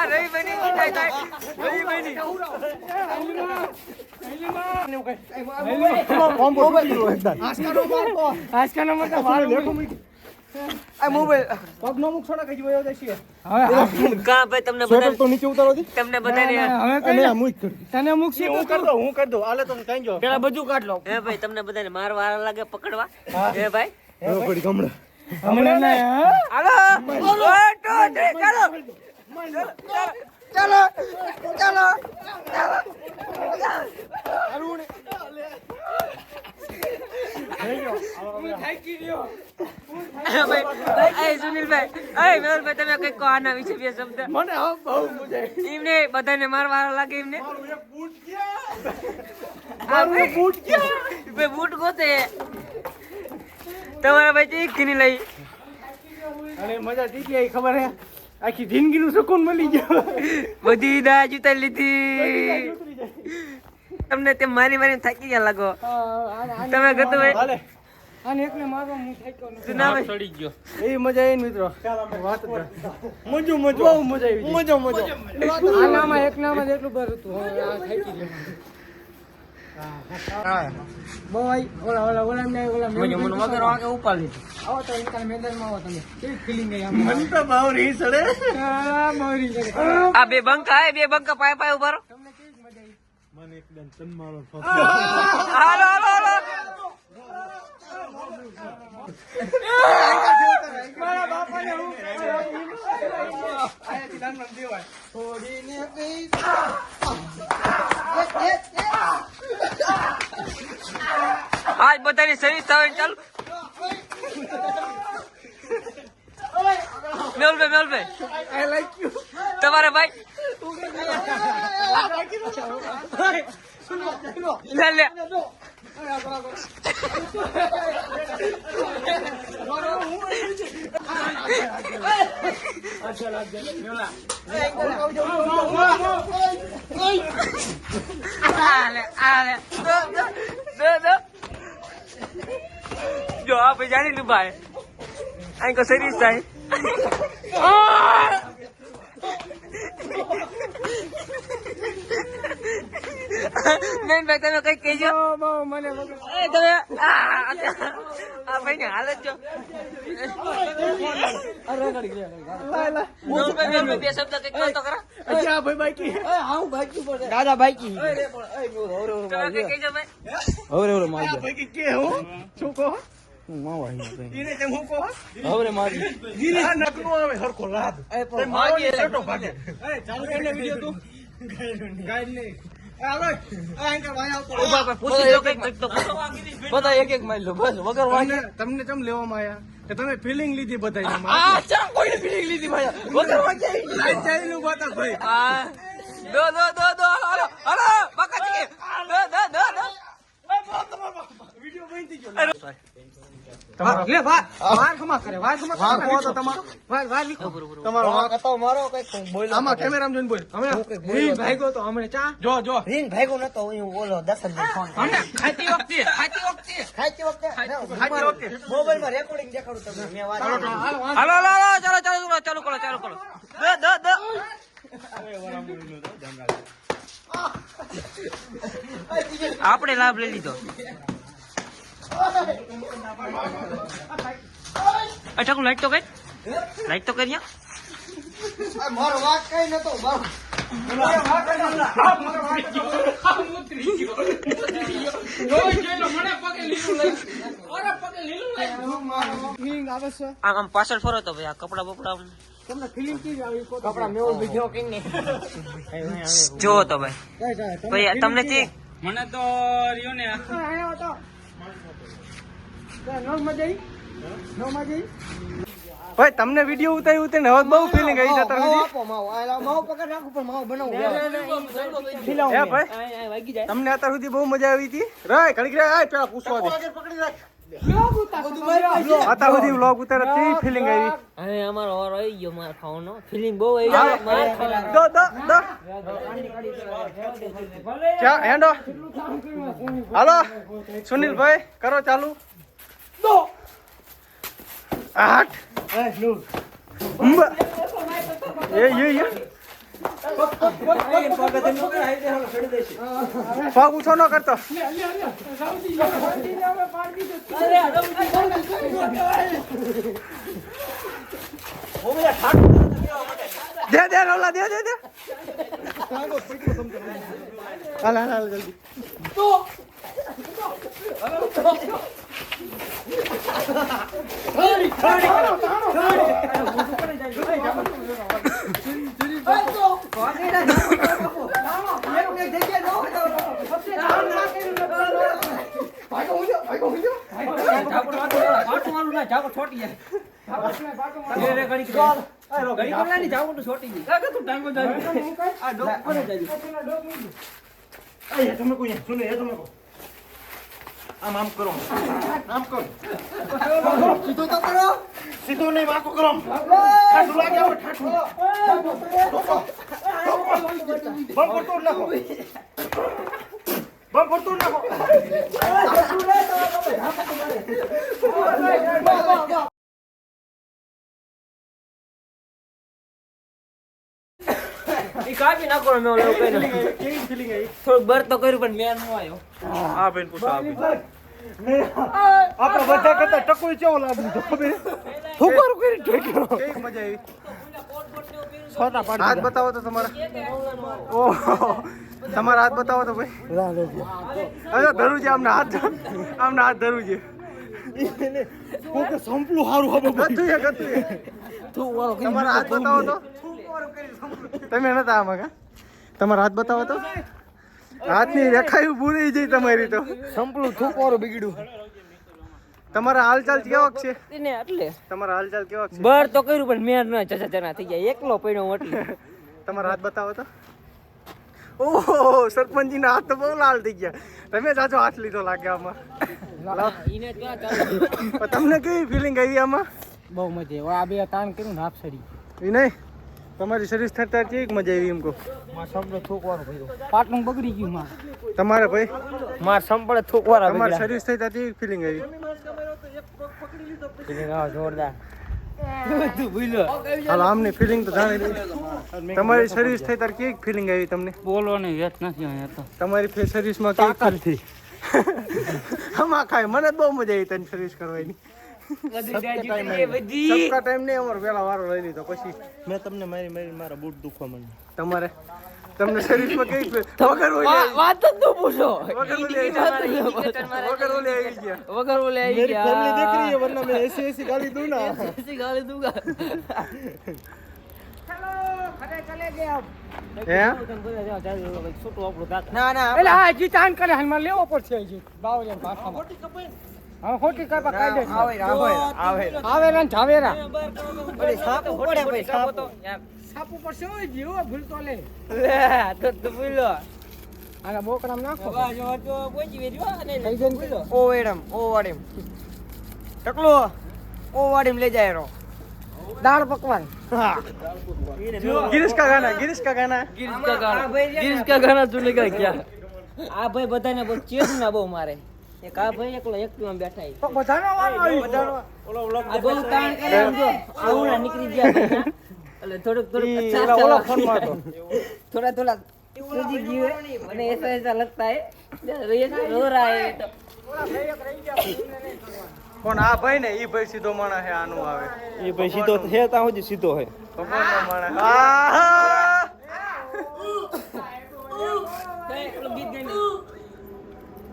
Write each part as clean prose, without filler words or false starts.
રવિ બની રવિ બની તમને બધાને મારવા લાગે પકડવા એ ભાઈ ચાલો સુનિલભાઈ તમે કઈ કહો આના વિશે બે શબ્દ એમને બધાને મારવા લાગે એમને બૂટ ગોતે તમારા ભાઈ એક ખીની લઈ અને મજા ટીકી ખબર હે આખી જિંદગી નું સુકૂન મળી ગયો બધી દાજ ઉતારી લીધી તમને તે મારી થાકી ગયા લાગો તમે ગતો ભાઈ આને એકને મારવા હું થાક્યો નથી ના ચડી ગયો એ મજા આવી મિત્રો વાત મજો બહુ મજા આવી મજો આનામાં એક નામાં જેટલું બર હતું થાકી ગયો બહુ ભાઈ ઓલા મને વગર વાગે ઉપાડી આવો તો ઇનકાલ મેદાનમાં આવો તમે કેવી ફીલિંગ ગઈ આમ મન તો બહુ રીસ ચડે બહુ રીસ ચડે આ બે બંકા પાય પાય ઉભા રહો તમને કેવી મજા આવી મને એકદમ તન્માળો હાલો મારા બાપાને હું આયાથી દાનમાં દેવાય થોડીને કઈ આજ બધાની સર્વિસ થાય ચાલુ મેલભાઈ આઈ લાઈક યુ તમારે ભાઈ લે જો આ ભાઈ જાણી નું ભાઈ અહીં કો સર્વિસ થાય નહીં ભાઈ તમે કઈ કહેજો મને તમે આ ભાઈ ને હાલત જો બે શબ્દ કઈ કહો તો ખરા ભાઈ બાકી દાદા બાઈકી તમે કઈ કહેજો ભાઈ હવે બાકી કે હું શું કહો એને તેમ હું કહો હવે મારી ગીરી નકનો આવે હરખો લાદ એ મારી છોટો ભાગે ચાલુ કરીને વિડિયો તું ગાઈડ ને હાલો આ એન્કર ભાઈ આવતો ઉભા પૂછી લો કઈ તો બધા એક મારી લો બસ વગર વાગે તમને કેમ લેવામાં આયા કે તમે ફીલિંગ લીધી બધાયમાં આ ચા કોઈ ફીલિંગ લીધી ભાઈ વગર વાગે લાઈટ ચાઈલું બાતા ભાઈ આ દો હાલો બકા ચીકે દો વિડિયો બની ગયો લે વાર ખમા કરે વાર ખમા તો તમારો વાર લીખો તમારો વાર કતાવ મારો કઈ બોલ આમાં કેમેરામાં જોઈને બોલ અમે રીંગ ભાગ્યો તો હમણે ચા જો રીંગ ભાગ્યો નતો હું બોલો દર્શન ફોન હમણે ખાતી વખતે મોબાઈલ માં રેકોર્ડિંગ દેખાડું તમને મેં વાત હાલો ચાલો કરો દો આપણે લાભ લઈ લીધો અચ્છા લાઈટ તો કરી મારો વાત કઈ નતો મારો આમ પાછળ ફરો તો ભાઈ આ કપડા બપડા તમને ફીલિંગ કેવી આવી કપડા મેળ બીજો કે નહીં જો તો ભાઈ તમને થી મને તો રહ્યો ને આયો તો નો મજા ભાઈ તમને વિડિયો ઉતાર્યું તે હવે બહુ ફીલિંગ આવી જતા માવો પકડ રાખું પણ માવો બનાવું હે ભાઈ તમને અત્યાર સુધી બહુ મજા આવી હતી રાય ઘડી ઘડી પેલા પૂછવા દે અત્યાર સુધી વ્લોગ ઉતારે તે ફીલિંગ આવી હવે અમારો ઓર આવી ગયો માર ખાવાનો ફીલિંગ બહુ આવી માર ખાવાનો દો ચા હેન્ડો હાલો સુનિલભાઈ કરો ચાલુ દો 8 પગ ઊંચો ન કરતો દે રોલા દે હાલ જલ્દી આમ કરો સીધું તો કરો સીધું નહીં વાંકો કરો ઠાઠું લાગે આવો ઠાઠું બમ તોડ નાખો ઈ કાપી નાખો મેં ઓલો કર્યો કેવી ફીલિંગ આવી થોડું બર તો કર્યું પણ મેં ન આવ્યો આ બેન પૂછો આપણે બધા કરતા ટકોઈ કેવો લાગ્યું તો ખબર ફૂકરું કરી ઠેક્યો કેવી મજા આવી છોટા પાડી હાથ બતાવો તો તમારા ઓહો તમારા હાથ બતાવો તો ભાઈ અરે ધરું છે આમને હાથ ધરું છે કોકે સંપલું હારું હવે ગતું તમારા હાથ બતાવો તો તમે નતા આમાં કા તમારા હાથ બતાવો તો હાથની રેખાયું પૂરી જઈ તમારી તો સંપલું થૂકવારું બગડ્યું તમારા હાલચાલ કેવાક છે ને એટલે તમારા હાલચાલ કેવાક છે બર તો કર્યું પણ મેં ન ચચા થઈ ગયા એકલો પડ્યો એટલે તમારા હાથ બતાવો તો ઓહો સરપંચજીના હાથ તો બહુ લાલ થઈ ગયા તમે જાજો હાથ લીધો લાગે આમાં ઈને ક્યાં ચાલે તમને કેવી ફિલિંગ આવી આમાં બહુ મજા આવે આ બે તાણ કર્યું ને હાફ સડી એ નહીં તમારી સર્વિસ થતા કેવી મજા આવી એમ કહો માં સંપલે થોકવારો કર્યો પાટલું બગડી ગયું માં તમારે ભાઈ માર સંપળે થોકવારા તમારી સર્વિસ થતા કેવી ફિલિંગ આવી જોરદાર તું ભૂલો હાલ આમની ફિલિંગ તો જાણી લઈ તમારી સર્વિસ થઈ ત્યારે કેવી ફિલિંગ આવી તમને બોલવાની વેત નથી અહીંયા તો તમારી સર્વિસમાં કેવી તાકાતથી આમાં ખાય મને બહુ મજા આવી તને સર્વિસ કરવાની સબકા ટાઈમ નહીં અમારો પેલા વારો લઈ લીધો પછી મેં તમને મારા બૂટ દુખવા માંડ્યું તમારે તમને સર્વિસમાં કેવી વગર વાત જ ન પૂછો વગર ઓલી આવી ગયા વગર ઓલે આવી मेरी ગયા फैमिली देख रही है वरना मैं ऐसी ऐसी गाली दूं ना ऐसी गाली दूंगा ના ના એટલે આ હજી તાન કરે હાલમાં લેવો પડશે હજી બાવળિયા ભાષામાં હા ખોટી કરવા કાયદે છે. આવેરા ને ઝાવેરા ઓલી સાપ પડે ભાઈ સાપ સાપ ઉપર છે હોય જીવો ભૂલ તો લે તો ભૂલો આના બોકરામ નાખો તો પહોંચી વેજો અને થઈ જાય ને ઓ વેડમ ટકલો ઓ વાડીમ લઈ જાય રો દાળ પકવાન गिरीश का गाना गिरीश का गाना सुनेगा क्या આ ભાઈ બધાને બહુ ચેતના બહુ મારે એક આ ભાઈ એકલો એકમાં બેઠા છે તો બધાનો વારો આવી આ બહુ તાણ કરે આમ જો આવડા નીકળી ગયા ભાઈ એટલે થોડુંક ओला फोन मार दो થોડા सूझी गई है मैंने ऐसा लगता है रो रहा है तो પણ આ ભાઈ ને ઈ ભાઈ સીધો માણસ હે આનું આવે એ ભાઈ સીધો છે તા સુધી સીધો હે ભગવાનનો માણસ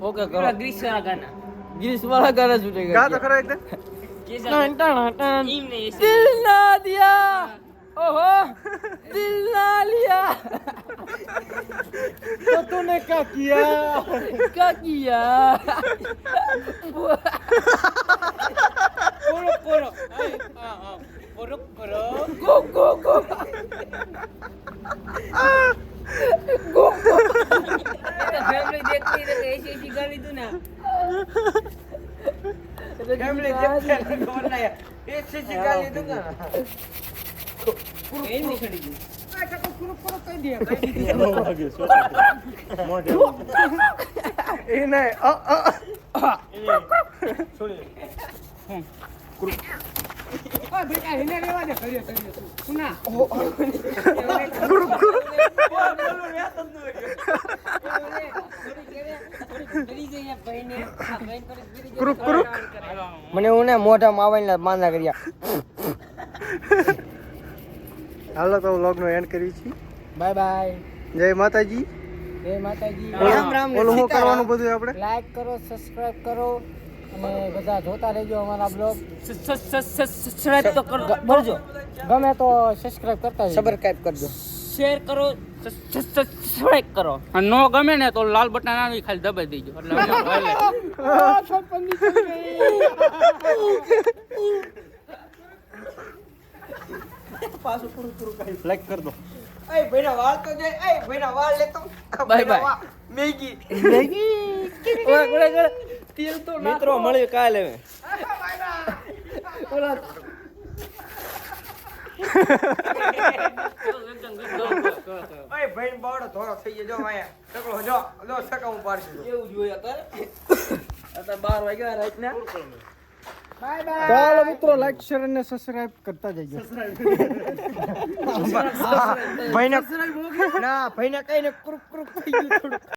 ओके करो ग्रीस वाला गाना सुनेगा गा तो खरा एकदम दिल ना दिया ओहो दिल ना लिया तो तूने क्या किया क्या किया पोरो गो गो गो फैमिली देखती है ऐसी ऐसी गाली तू ना ફેમિલી દેખતે ખબર ના એક સીસી ગાલી દૂંગા એ નહીં છડી ગઈ એ નહીં ઓય બેટા હિને રેવા દે કરીએ સુના મને હું ને મોઢામાં આવીને માંદા કર્યા. હાલો તો વ્લોગ નો એન્ડ કરી છીએ. બાય બાય જય માતાજી. જય માતાજી. રામ રામ ને ઓલું શું સીતારામ. કરવાનું બધું આપણે? લાઈક કરો, સબસ્ક્રાઇબ કરો અને બધા જોતા રહેજો અમારા બ્લોગ. સબસ્ક્રાઇબ તો કરજો, ગમે તો સબસ્ક્રાઇબ કરતા રહેજો. સબસ્ક્રાઇબ કરજો. શેર કરો, સબસ્ક્રાઇબ કરો. અને નો ગમે ને તો લાલ બટન આવી ખાલી દબાઈ દેજો એટલે હાલે. છપ્પનની ચડી ગઈ. લાઈક કર દો. એ ભાઈના વાળ તો દે. એ ભાઈના વાળ લેતો. Bye bye. મેગી. તેલ તો મિત્રો મળ્યું કાલે. ઓય ભાઈ બાવડો ધોળો થઈ ગયો. જો આયા ટકલો જો સકાવું પાડશું. કેવું જોઈએ અત્યારે 12 વાગ્યા રાતના. Bye bye. ચાલો મિત્રો લાઈક શેર અને સબસ્ક્રાઇબ કરતા જજો. ભાઈને ના ભાઈને કઈ ને ક્રુક ક્રુક થઈ ગયું થોડું.